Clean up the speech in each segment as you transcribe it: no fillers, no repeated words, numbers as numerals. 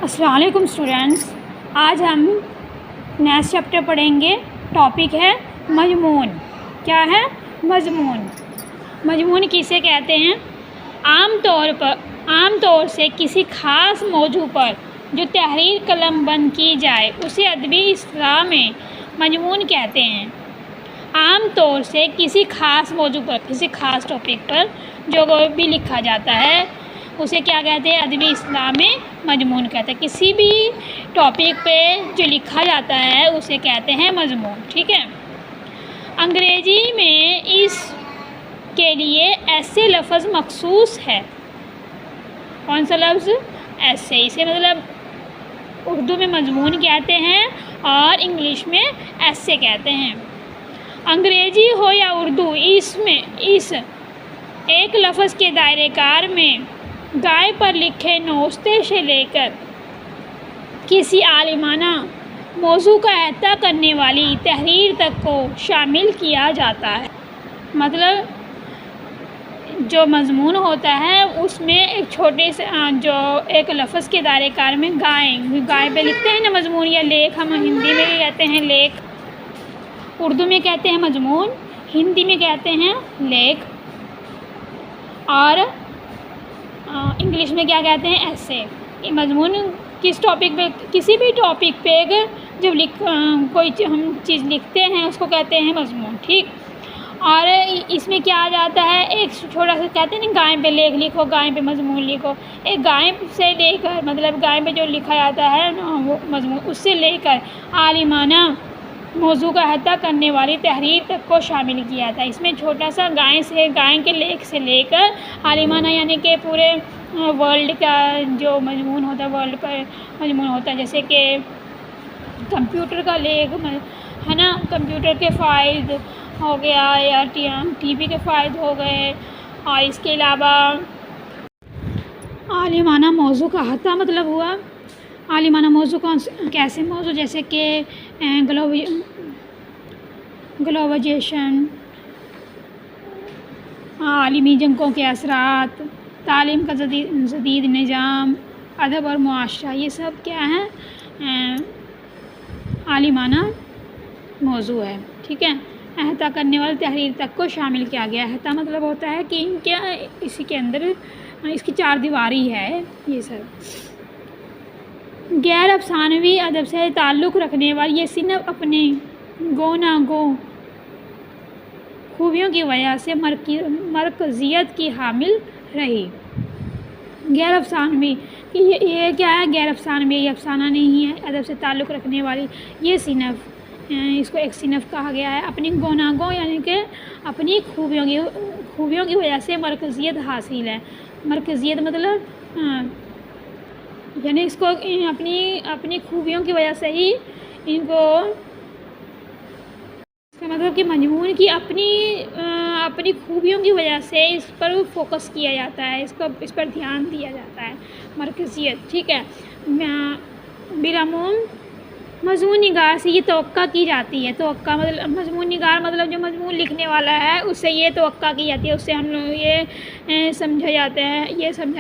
السلام علیکم اسٹوڈینٹس، آج ہم نیکسٹ چیپٹر پڑھیں گے۔ ٹاپک ہے مضمون۔ کیا ہے؟ مضمون۔ مضمون کسے کہتے ہیں؟ عام طور سے کسی خاص موضوع پر جو تحریر قلم بند کی جائے اسے ادبی اصطلاح میں مضمون کہتے ہیں۔ عام طور سے کسی خاص موضوع پر، کسی خاص ٹاپک پر جو بھی لکھا جاتا ہے اسے کیا کہتے ہیں؟ ادبی اصطلاح میں مضمون کہتے ہیں۔ کسی بھی ٹاپک پہ جو لکھا جاتا ہے اسے کہتے ہیں مضمون، ٹھیک ہے۔ انگریزی میں اس کے لیے ایسے لفظ مخصوص ہے۔ کون سا لفظ؟ ایسے۔ اسے مطلب اردو میں مضمون کہتے ہیں اور انگلش میں ایسے کہتے ہیں۔ انگریزی ہو یا اردو، اس ایک لفظ کے دائرۂ کار میں گائے پر لکھے نوشتے سے لے کر کسی عالمانہ موضوع کا احاطہ کرنے والی تحریر تک کو شامل کیا جاتا ہے۔ مطلب جو مضمون ہوتا ہے اس میں ایک چھوٹے سے جو ایک لفظ کے دائرۂ کار میں گائے پہ لکھتے ہیں نا مضمون، یا لیکھ، ہم ہندی میں بھی کہتے ہیں لیکھ، اردو میں کہتے ہیں مضمون، ہندی میں کہتے ہیں لیکھ، اور انگلش میں کیا کہتے ہیں؟ ایسے۔ یہ مضمون کس ٹاپک پہ، کسی بھی ٹاپک پہ جب کوئی ہم چیز لکھتے ہیں اس کو کہتے ہیں مضمون، ٹھیک۔ اور اس میں کیا آ جاتا ہے؟ ایک چھوٹا سا کہتے ہیں نا گائے پہ لیکھ لکھو، گائے پہ مضمون لکھو، ایک گائے سے لے کر مطلب گائے پہ جو لکھا جاتا ہے وہ مضمون، اس سے لے کر عالمانہ موضوع کا احاطہ کرنے والی تحریر تک کو شامل کیا جاتا ہے۔ اس میں چھوٹا سا گائے کے لیکھ سے لے کر عالمانہ یعنی کہ پورے ورلڈ کا جو مضمون ہوتا ہے، ورلڈ پر مضمون ہوتا ہے، جیسے کہ کمپیوٹر کا لیکھ ہے نا، کمپیوٹر کے فائد ہو گیا، یا ٹی وی کے فائد ہو گئے، اور اس کے علاوہ عالمانہ موضوع کا احاطہ مطلب ہوا عالمانہ موضوع کیسے موضوع، جیسے کہ گلوبلائزیشن، عالمی جنگوں کے اثرات، تعلیم کا جدید نظام، ادب اور معاشرہ، یہ سب کیا ہیں؟ عالمانہ موضوع ہے، ٹھیک ہے۔ احاطہ کرنے والی تحریر تک کو شامل کیا گیا۔ احاطہ مطلب ہوتا ہے کہ کیا اسی کے اندر اس کی چار دیواری ہے، یہ سب۔ غیر افسانوی ادب سے تعلق رکھنے والی یہ صنف اپنے گوناگوں خوبیوں کی وجہ سے مرکزیت کی حامل رہی۔ غیر افسانوی، یہ کیا ہے؟ غیر افسانوی، یہ افسانہ نہیں ہے، ادب سے تعلق رکھنے والی یہ صنف، اس کو ایک صنف کہا گیا ہے۔ اپنی گوناگوں یعنی کہ اپنی خوبیوں کی وجہ سے مرکزیت حاصل ہے۔ مرکزیت مطلب یعنی اس کو اپنی خوبیوں کی وجہ سے ہی ان کو، اس کا مطلب کہ مضمون کی اپنی خوبیوں کی وجہ سے اس پر فوکس کیا جاتا ہے، اس پر دھیان دیا جاتا ہے، مرکزیت، ٹھیک ہے۔ بالعموم مضمون نگار سے یہ توقع کی جاتی ہے، توقع مطلب مضمون نگار مطلب جو مضمون لکھنے والا ہے اس سے یہ توقع کی جاتی ہے، اس سے ہم لوگ یہ سمجھا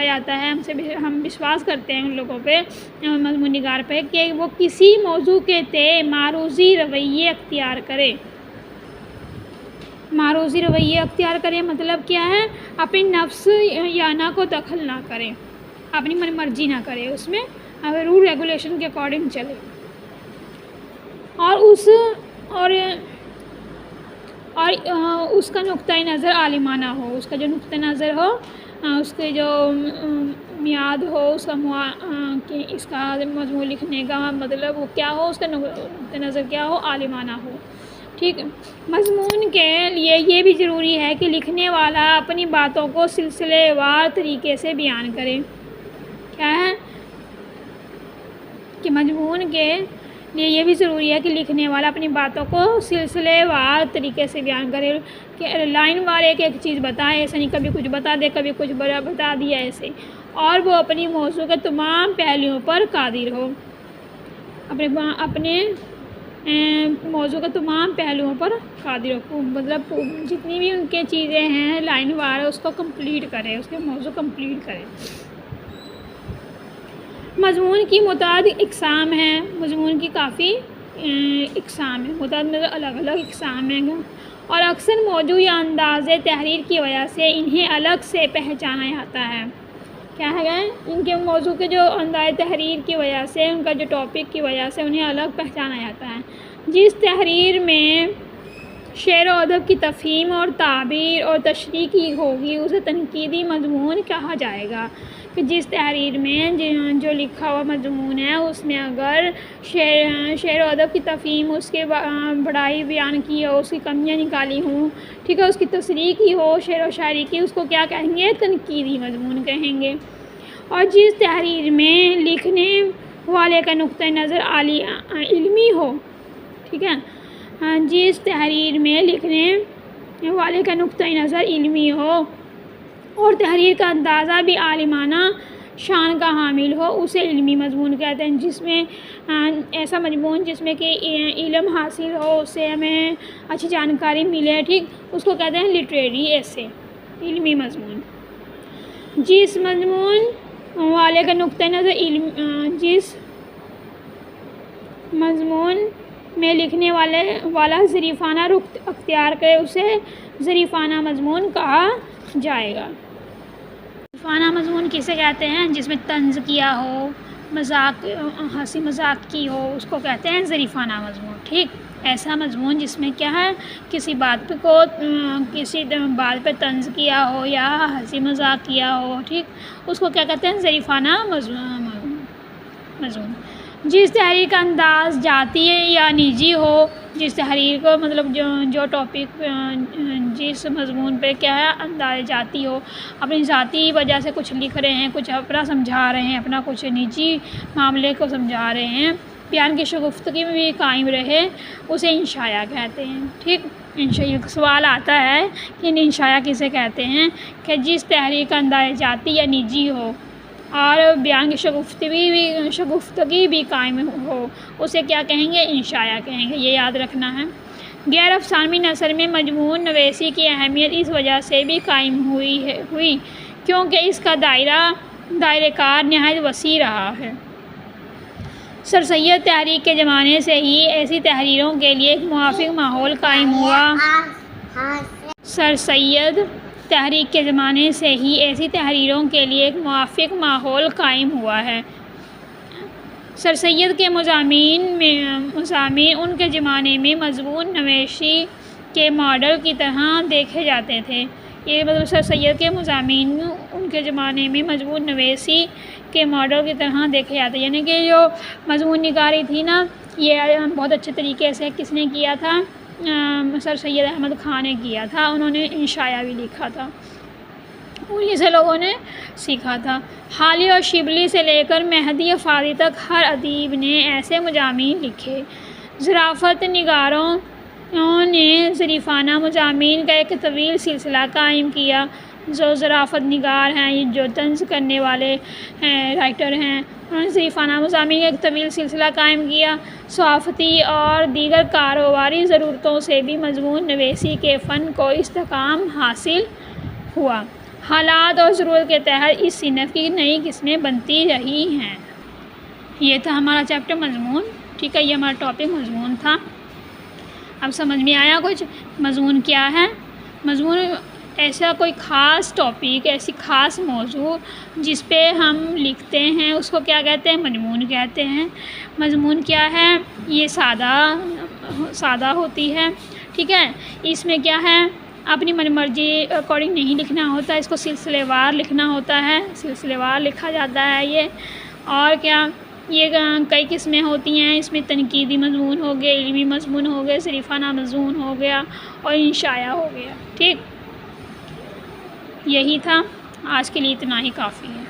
جاتا ہے، ہم وشواس کرتے ہیں ان لوگوں پہ، مضمون نگار پہ، کہ وہ کسی موضوع کے تئیں معروضی رویے اختیار کرے۔ معروضی رویے اختیار کرے مطلب کیا ہے؟ اپنی نفس یا نا کو دخل نہ کرے، اپنی من مرضی نہ کرے، اس میں رول ریگولیشن کے اکارڈنگ چلے، اور اس کا نقطۂ نظر عالمانہ ہو، اس کا جو نقطۂ نظر ہو، اس کے جو میعاد ہو، اس کا مضمون لکھنے کا مطلب وہ کیا ہو، اس کا نقطۂ نظر کیا ہو؟ عالمانہ ہو، ٹھیک ہے۔ مضمون کے لیے یہ بھی ضروری ہے کہ لکھنے والا اپنی باتوں کو سلسلے وار طریقے سے بیان کرے۔ کیا ہے؟ کہ مضمون کے لیے یہ بھی ضروری ہے کہ لکھنے والا اپنی باتوں کو سلسلے وار طریقے سے بیان کرے، کہ لائن وار ایک چیز بتائے، ایسا نہیں کبھی کچھ بتا دے، کبھی کچھ بڑا بتا دیا ایسے، اور وہ اپنی موضوع کے تمام پہلوؤں پر قادر ہو، اپنے موضوع کے تمام پہلوؤں پر قادر ہو، مطلب جتنی بھی ان کے چیزیں ہیں لائن وار اس کو کمپلیٹ کرے، اس کے موضوع کمپلیٹ کرے۔ مضمون کی متعدد اقسام ہیں، مضمون کی کافی اقسام ہیں، متعدد الگ الگ اقسام ہیں، اور اکثر موضوع یا انداز تحریر کی وجہ سے انہیں الگ سے پہچانا جاتا ہے۔ کیا ہے ان کے موضوع کے جو انداز تحریر کی وجہ سے، ان کا جو ٹاپک کی وجہ سے انہیں الگ پہچانا جاتا ہے۔ جس تحریر میں شعر و ادب کی تفہیم اور تعبیر اور تشریح کی ہوگی اسے تنقیدی مضمون کہا جائے گا۔ کہ جس تحریر میں جو لکھا ہوا مضمون ہے اس میں اگر شعر و ادب کی تفہیم، اس کے بڑائی بیان کی ہو، اس کی کمیاں نکالی ہوں، ٹھیک ہے، اس کی تصریح کی ہو شعر و شاعری کی، اس کو کیا کہیں گے؟ تنقیدی مضمون کہیں گے۔ اور جس تحریر میں لکھنے والے کا نقطۂ نظر علمی ہو، ٹھیک ہے، جس تحریر میں لکھنے والے کا نقطۂ نظر علمی ہو اور تحریر کا اندازہ بھی عالمانہ شان کا حامل ہو اسے علمی مضمون کہتے ہیں۔ جس میں ایسا مضمون جس میں کہ علم حاصل ہو، اس سے ہمیں اچھی جانکاری ملے، ٹھیک، اس کو کہتے ہیں لٹریری ایسے، علمی مضمون۔ جس مضمون والے کا نقطۂ نظر جس مضمون میں لکھنے والا ظریفانہ رخ اختیار کرے اسے ظریفانہ مضمون کہا جائے گا۔ ظریفانہ مضمون کسے کہتے ہیں؟ جس میں طنز کیا ہو، مذاق، ہنسی مذاق کی ہو، اس کو کہتے ہیں ظریفانہ مضمون، ٹھیک۔ ایسا مضمون جس میں کیا ہے، کسی بات پہ طنز کیا ہو یا ہنسی مذاق کیا ہو، ٹھیک، اس کو کیا کہتے ہیں؟ ظریفانہ مضمون۔ جس تحریر کا انداز ذاتی یا نجی ہو، جس تحریر کو مطلب جو ٹاپک جس مضمون پہ کیا ہے انداز ذاتی ہو، اپنی ذاتی وجہ سے کچھ لکھ رہے ہیں، کچھ اپنا سمجھا رہے ہیں، اپنا کچھ نجی معاملے کو سمجھا رہے ہیں، بیان کی شگفتگی میں بھی قائم رہے، اسے انشاء کہتے ہیں، ٹھیک۔ سوال آتا ہے کہ انشاء کسے کہتے ہیں؟ کہ جس تحریر کا انداز ذاتی یا نجی ہو اور بیان کی شگفتگی بھی قائم ہو اسے کیا کہیں گے؟ انشاء کہیں گے، یہ یاد رکھنا ہے۔ غیر افسانوی نثر میں مضمون نویسی کی اہمیت اس وجہ سے بھی قائم ہوئی کیونکہ اس کا دائرہ کار نہایت وسیع رہا ہے۔ سر سید تحریک کے زمانے سے ہی ایسی تحریروں کے لیے ایک موافق ماحول قائم ہوا۔ سر سید تحریک کے زمانے سے ہی ایسی تحریروں کے لیے ایک موافق ماحول قائم ہوا ہے۔ سر سید کے مضامین ان کے زمانے میں مضمون نویسی کے ماڈل کی طرح دیکھے جاتے تھے۔ یہ مطلب سر سید کے مضامین ان کے زمانے میں مضمون نویسی کے ماڈل کی طرح دیکھے جاتے ہیں، یعنی کہ جو مضمون نگاری تھی نا، یہ بہت اچھے طریقے سے کس نے کیا تھا؟ سر سید احمد خان نے کیا تھا۔ انہوں نے انشاء بھی لکھا تھا، انہیں سے لوگوں نے سیکھا تھا۔ حالی اور شبلی سے لے کر مہدی فاضل تک ہر ادیب نے ایسے مضامین لکھے۔ ظرافت نگاروں نے ظریفانہ مضامین کا ایک طویل سلسلہ قائم کیا۔ جو ظرافت نگار ہیں، جو طنز کرنے والے رائٹر ہیں، انہوں نے ظریفانہ مضامین کا ایک طویل سلسلہ قائم کیا۔ صحافتی اور دیگر کاروباری ضرورتوں سے بھی مضمون نویسی کے فن کو استحکام حاصل ہوا۔ حالات اور ضرورت کے تحت اس صنف کی نئی قسمیں بنتی رہی ہیں۔ یہ تھا ہمارا چیپٹر مضمون، ٹھیک ہے، یہ ہمارا ٹاپک مضمون تھا۔ اب سمجھ میں آیا کچھ مضمون کیا ہے؟ مضمون ایسا کوئی خاص ٹاپک، ایسی خاص موضوع جس پہ ہم لکھتے ہیں اس کو کیا کہتے ہیں؟ مضمون کہتے ہیں۔ مضمون کیا ہے؟ یہ سادہ ہوتی ہے، ٹھیک ہے، اس میں کیا ہے اپنی من مرضی اکارڈنگ نہیں لکھنا ہوتا، اس کو سلسلے وار لکھنا ہوتا ہے، سلسلے وار لکھا جاتا ہے یہ۔ اور کیا یہ کئی قسمیں ہوتی ہیں، اس میں تنقیدی مضمون ہو گئے، علمی مضمون ہو گئے، ظریفانہ مضمون ہو گیا اور انشاء ہو گیا، ٹھیک۔ یہی تھا، آج کے لیے اتنا ہی کافی ہے۔